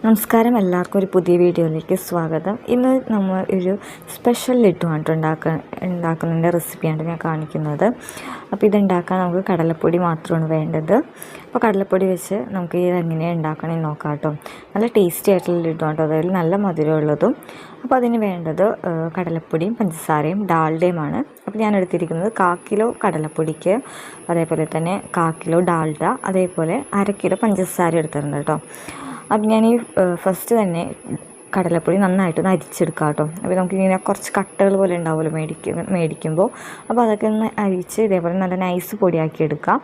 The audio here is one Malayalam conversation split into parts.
നമസ്കാരം, എല്ലാവർക്കും ഒരു പുതിയ വീഡിയോയിലേക്ക് സ്വാഗതം. ഇന്ന് നമ്മൾ ഒരു സ്പെഷ്യൽ ലഡ്ഡുവാണ് ഉണ്ടാക്കുന്നതിൻ്റെ റെസിപ്പിയാണ് ഞാൻ കാണിക്കുന്നത്. അപ്പോൾ ഇതുണ്ടാക്കാൻ നമുക്ക് കടലപ്പൊടി മാത്രമാണ് വേണ്ടത്. അപ്പോൾ കടലപ്പൊടി വെച്ച് നമുക്ക് ഇതെങ്ങനെയാണ് ഉണ്ടാക്കണമെന്ന് നോക്കാം കേട്ടോ. നല്ല ടേസ്റ്റി ആയിട്ടുള്ള ലഡ്ഡുവാണ് കേട്ടോ, അതിൽ നല്ല മധുരമുള്ളതും. അപ്പോൾ അതിന് വേണ്ടത് കടലപ്പൊടിയും പഞ്ചസാരയും ഡാൽഡയുമാണ്. അപ്പോൾ ഞാൻ എടുത്തിരിക്കുന്നത് 1/4 കിലോ കടലപ്പൊടിക്ക് അതേപോലെ തന്നെ 1/4 കിലോ ഡാൽഡ, അതേപോലെ 1/2 കിലോ പഞ്ചസാര എടുത്തിട്ടുണ്ട് കേട്ടോ. അപ്പം ഞാൻ ഫസ്റ്റ് തന്നെ കടലപ്പൊടി നന്നായിട്ടൊന്ന് അരിച്ചെടുക്കാം കേട്ടോ. അപ്പോൾ നമുക്കിങ്ങനെ കുറച്ച് കട്ടകൾ പോലെ ഉണ്ടാവുമല്ലോ മേടിക്കുമ്പോൾ. അപ്പോൾ അതൊക്കെ ഒന്ന് അരിച്ച് ഇതേപോലെ നല്ല നൈസ് പൊടിയാക്കി എടുക്കാം.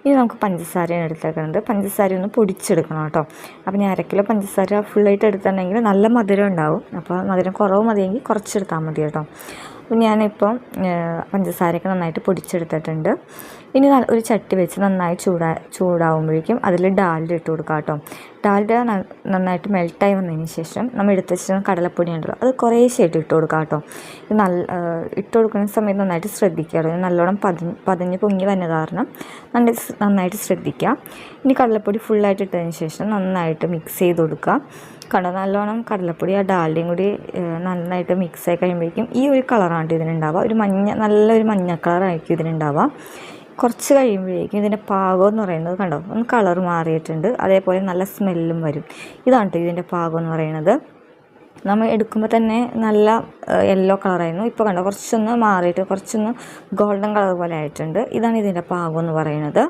ഇനി നമുക്ക് പഞ്ചസാരയാണ് എടുത്തേക്കുന്നത്. പഞ്ചസാര ഒന്ന് പൊടിച്ചെടുക്കണം കേട്ടോ. അപ്പോൾ ഞാൻ 1/2 കിലോ പഞ്ചസാര ഫുള്ളായിട്ട് എടുത്തിട്ടുണ്ടെങ്കിൽ നല്ല മധുരം ഉണ്ടാവും. അപ്പോൾ മധുരം കുറവ് മതിയെങ്കിൽ കുറച്ചെടുത്താൽ മതി കേട്ടോ. അപ്പോൾ ഞാനിപ്പം പഞ്ചസാരയൊക്കെ നന്നായിട്ട് പൊടിച്ചെടുത്തിട്ടുണ്ട്. ഇനി ഒരു ചട്ടി വെച്ച് നന്നായി ചൂടാവുമ്പോഴേക്കും അതിൽ ഡാൽഡ ഇട്ട് കൊടുക്കാം കേട്ടോ. ഡാൽഡ നന്നായിട്ട് മെൽട്ടായി വന്നതിന് ശേഷം നമ്മൾ എടുത്ത് വെച്ചിട്ട് കടലപ്പൊടി ഉണ്ടല്ലോ, അത് കുറേശ്ശായിട്ട് ഇട്ട് കൊടുക്കാം കേട്ടോ. ഇത് ഇട്ട് കൊടുക്കുന്ന സമയത്ത് നന്നായിട്ട് ശ്രദ്ധിക്കുക. നല്ലോണം പതിഞ്ഞ് പൊങ്ങി വന്ന കാരണം നന്നായിട്ട് ശ്രദ്ധിക്കുക. ഇനി കടലപ്പൊടി ഫുള്ളായിട്ട് ഇട്ടതിന് ശേഷം നന്നായിട്ട് മിക്സ് ചെയ്ത് കൊടുക്കുക. കണ്ടോ, നല്ലോണം കടലപ്പൊടി ആ ഡാൽഡയും കൂടി നന്നായിട്ട് മിക്സായി കഴിയുമ്പോഴേക്കും ഈ ഒരു കളറാണ് ഇതിനുണ്ടാവുക. നല്ലൊരു മഞ്ഞ കളറായിരിക്കും ഇതിനുണ്ടാവുക. കുറച്ച് കഴിയുമ്പോഴേക്കും ഇതിൻ്റെ പാകം എന്ന് പറയുന്നത് കണ്ടോ, ഒന്ന് കളർ മാറിയിട്ടുണ്ട്. അതേപോലെ നല്ല സ്മെല്ലും വരും. ഇതാണ് ഇതിൻ്റെ പാകം എന്ന് പറയുന്നത്. നമ്മൾ എടുക്കുമ്പോൾ തന്നെ നല്ല യെല്ലോ കളറായിരുന്നു. ഇപ്പോൾ കണ്ടോ, കുറച്ചൊന്ന് മാറിയിട്ട് കുറച്ചൊന്ന് ഗോൾഡൻ കളർ പോലെ ആയിട്ടുണ്ട്. ഇതാണ് ഇതിൻ്റെ പാകം എന്ന് പറയുന്നത്.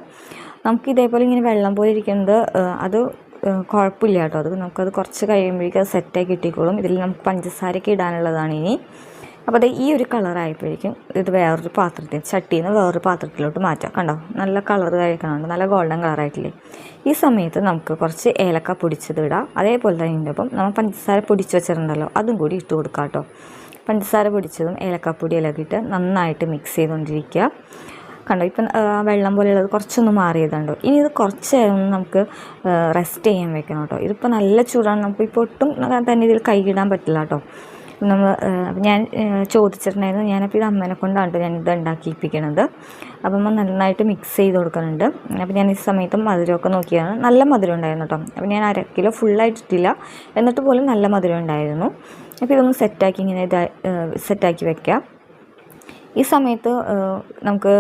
നമുക്ക് ഇതേപോലെ ഇങ്ങനെ വെള്ളം പോലെ ഇരിക്കുന്നത് അത് കുഴപ്പമില്ല കേട്ടോ. നമുക്കത് കുറച്ച് കഴിയുമ്പോഴേക്കും അത് സെറ്റായി കിട്ടിക്കോളും. ഇതിൽ നമുക്ക് പഞ്ചസാരയൊക്കെ ഇടാനുള്ളതാണ് ഇനി. അപ്പോൾ അത് ഈ ഒരു കളറായപ്പോഴേക്കും ഇത് വേറൊരു പാത്രത്തിൽ, ചട്ടിയിൽ നിന്ന് വേറൊരു പാത്രത്തിലോട്ട് മാറ്റാം. കണ്ടോ, നല്ല കളർ കഴിക്കണുണ്ട്, നല്ല ഗോൾഡൻ കളറായിട്ടില്ലേ. ഈ സമയത്ത് നമുക്ക് കുറച്ച് ഏലക്ക പൊടിച്ചത് ഇടാം. അതേപോലെ തന്നെ ഒപ്പം നമ്മൾ പഞ്ചസാര പൊടിച്ച് വെച്ചിട്ടുണ്ടല്ലോ, അതും കൂടി ഇട്ട് കൊടുക്കാം കേട്ടോ. പഞ്ചസാര പൊടിച്ചതും ഏലക്കപ്പൊടിയെല്ലാം ഇട്ട് നന്നായിട്ട് മിക്സ് ചെയ്തുകൊണ്ടിരിക്കുക. കണ്ടോ, ഇപ്പം വെള്ളം പോലെയുള്ളത് കുറച്ചൊന്ന് മാറിയതുണ്ടോ. ഇനി ഇത് കുറച്ച് നേരം നമുക്ക് റെസ്റ്റ് ചെയ്യാൻ വെക്കണം കേട്ടോ. ഇതിപ്പോൾ നല്ല ചൂടാണ്, നമുക്ക് ഇപ്പോൾ ഒട്ടും തന്നെ ഇതിൽ കൈയിടാൻ പറ്റില്ല കേട്ടോ. ഞാൻ ചോദിച്ചിട്ടുണ്ടായിരുന്നു. ഞാനപ്പോൾ ഇത് അമ്മേനെ കൊണ്ടാണ് ഞാനിത് ഉണ്ടാക്കിയിപ്പിക്കണത്. അപ്പം നന്നായിട്ട് മിക്സ് ചെയ്ത് കൊടുക്കുന്നുണ്ട്. അപ്പോൾ ഞാൻ ഈ സമയത്ത് മധുരമൊക്കെ നോക്കിയാണ്. നല്ല മധുരം ഉണ്ടായിരുന്നു കേട്ടോ. അപ്പോൾ ഞാൻ 1/2 കിലോ ഫുള്ളായിട്ടിട്ടില്ല, എന്നിട്ട് പോലും നല്ല മധുരം ഉണ്ടായിരുന്നു. അപ്പോൾ ഇതൊന്ന് സെറ്റാക്കി വെക്കാം. ഈ സമയത്ത് നമുക്ക്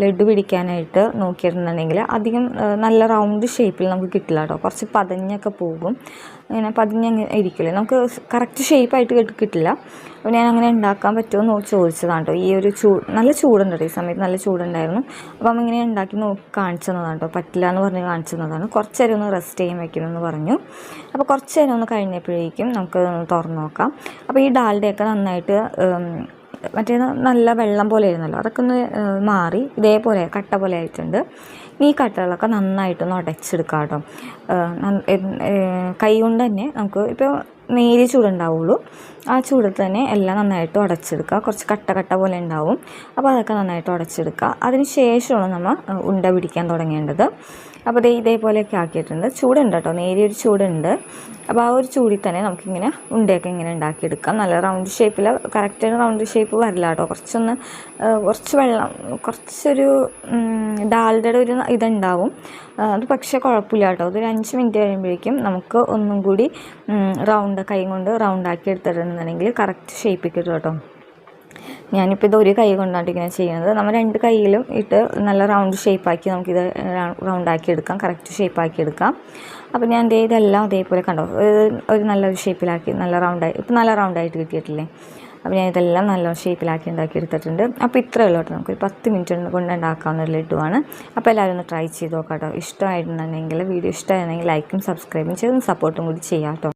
ലഡ്ഡു പിടിക്കാനായിട്ട് നോക്കിയിരുന്നുണ്ടെങ്കിൽ അധികം നല്ല റൗണ്ട് ഷേപ്പിൽ നമുക്ക് കിട്ടില്ല കേട്ടോ. കുറച്ച് പതഞ്ഞൊക്കെ പോകും, ഇങ്ങനെ പതിഞ്ഞങ്ങനെ ഇരിക്കില്ലേ, നമുക്ക് കറക്റ്റ് ഷേപ്പായിട്ട് കിട്ടില്ല. അപ്പോൾ ഞാൻ അങ്ങനെ ഉണ്ടാക്കാൻ പറ്റുമോ എന്ന് ചോദിച്ചതാണ് കേട്ടോ. ഈ ഒരു നല്ല ചൂടുണ്ട് കേട്ടോ. ഈ സമയത്ത് നല്ല ചൂടുണ്ടായിരുന്നു. അപ്പം ഇങ്ങനെ ഉണ്ടാക്കി കാണിച്ചു തന്നതാണ് കേട്ടോ. പറ്റില്ല എന്ന് പറഞ്ഞ് കാണിച്ചു തന്നതാണ്. കുറച്ച് നേരം ഒന്ന് റെസ്റ്റ് ചെയ്യാൻ വെക്കണമെന്ന് പറഞ്ഞു. അപ്പോൾ കുറച്ച് നേരം ഒന്ന് കഴിഞ്ഞപ്പോഴേക്കും നമുക്ക് തുറന്ന് നോക്കാം. അപ്പോൾ ഈ ഡാൽഡയൊക്കെ നന്നായിട്ട് നല്ല വെള്ളം പോലെ ആയിരുന്നല്ലോ, അതൊക്കെ ഒന്ന് മാറി ഇതേപോലെ കട്ട പോലെ ആയിട്ടുണ്ട്. ഈ കട്ടകളൊക്കെ നന്നായിട്ടൊന്ന് ഉടച്ചെടുക്കാം കേട്ടോ. കൈ കൊണ്ട് തന്നെ നമുക്ക് ഇപ്പോൾ നേരിയ ചൂടുണ്ടാവുള്ളൂ, ആ ചൂടിൽ തന്നെ എല്ലാം നന്നായിട്ട് ഉടച്ചെടുക്കുക. കുറച്ച് കട്ട പോലെ ഉണ്ടാവും. അപ്പോൾ അതൊക്കെ നന്നായിട്ട് ഉടച്ചെടുക്കുക. അതിന് ശേഷമാണ് നമ്മൾ ഉണ്ട പിടിക്കാൻ തുടങ്ങേണ്ടത്. അപ്പോൾ ഇതേപോലെയൊക്കെ ആക്കിയിട്ടുണ്ട്. ചൂടുണ്ട് കേട്ടോ, നേരിയൊരു ചൂടുണ്ട്. അപ്പോൾ ആ ഒരു ചൂടിൽ തന്നെ നമുക്കിങ്ങനെ ഉണ്ടയൊക്കെ ഇങ്ങനെ ഉണ്ടാക്കിയെടുക്കാം. നല്ല റൗണ്ട് ഷേപ്പിൽ, കറക്റ്റ് റൗണ്ട് ഷേപ്പ് വരില്ല കേട്ടോ. കുറച്ച് വെള്ളം, കുറച്ചൊരു ഡാൽഡയുടെ ഒരു ഇതുണ്ടാവും. അത് പക്ഷേ കുഴപ്പമില്ല കേട്ടോ. അതൊരു 5 മിനിറ്റ് കഴിയുമ്പോഴേക്കും നമുക്ക് ഒന്നും കൂടി കൈ കൊണ്ട് റൗണ്ടാക്കി എടുത്തിട്ടുണ്ടെന്നുണ്ടെങ്കിൽ കറക്റ്റ് ഷേപ്പിൽ കിട്ടും കേട്ടോ. ഞാനിപ്പോൾ ഇത് ഒരു കൈ കൊണ്ടാണ് ഇങ്ങനെ ചെയ്യുന്നത്. നമ്മൾ 2 കൈയിലും ഇട്ട് നല്ല റൗണ്ട് ഷേപ്പാക്കി നമുക്കിത് റൗണ്ടാക്കി എടുക്കാം, കറക്റ്റ് ഷേപ്പാക്കി എടുക്കാം. അപ്പോൾ ഞാൻ ഇതെല്ലാം അതേപോലെ കണ്ടോ, ഒരു നല്ലൊരു ഷേപ്പിലാക്കി ഇപ്പോൾ നല്ല റൗണ്ടായിട്ട് കിട്ടിയിട്ടില്ലേ. അപ്പോൾ ഞാൻ ഇതെല്ലാം നല്ല ഷേപ്പിലാക്കി ഉണ്ടാക്കിയെടുത്തിട്ടുണ്ട്. അപ്പോൾ ഇത്രയേ ഉള്ളൂ കേട്ടോ. നമുക്ക് 10 മിനിറ്റ് കൊണ്ട് ഉണ്ടാക്കാവുന്ന ഒരു ലഡ്ഡുവാണ്. അപ്പോൾ എല്ലാവരും ഒന്ന് ട്രൈ ചെയ്ത് നോക്കാം കേട്ടോ. ഇഷ്ടമായിട്ടുണ്ടെങ്കിൽ, വീഡിയോ ഇഷ്ടമായിരുന്നെങ്കിൽ ലൈക്കും സബ്സ്ക്രൈബും ചെയ്ത് സപ്പോർട്ടും കൂടി ചെയ്യാം കേട്ടോ.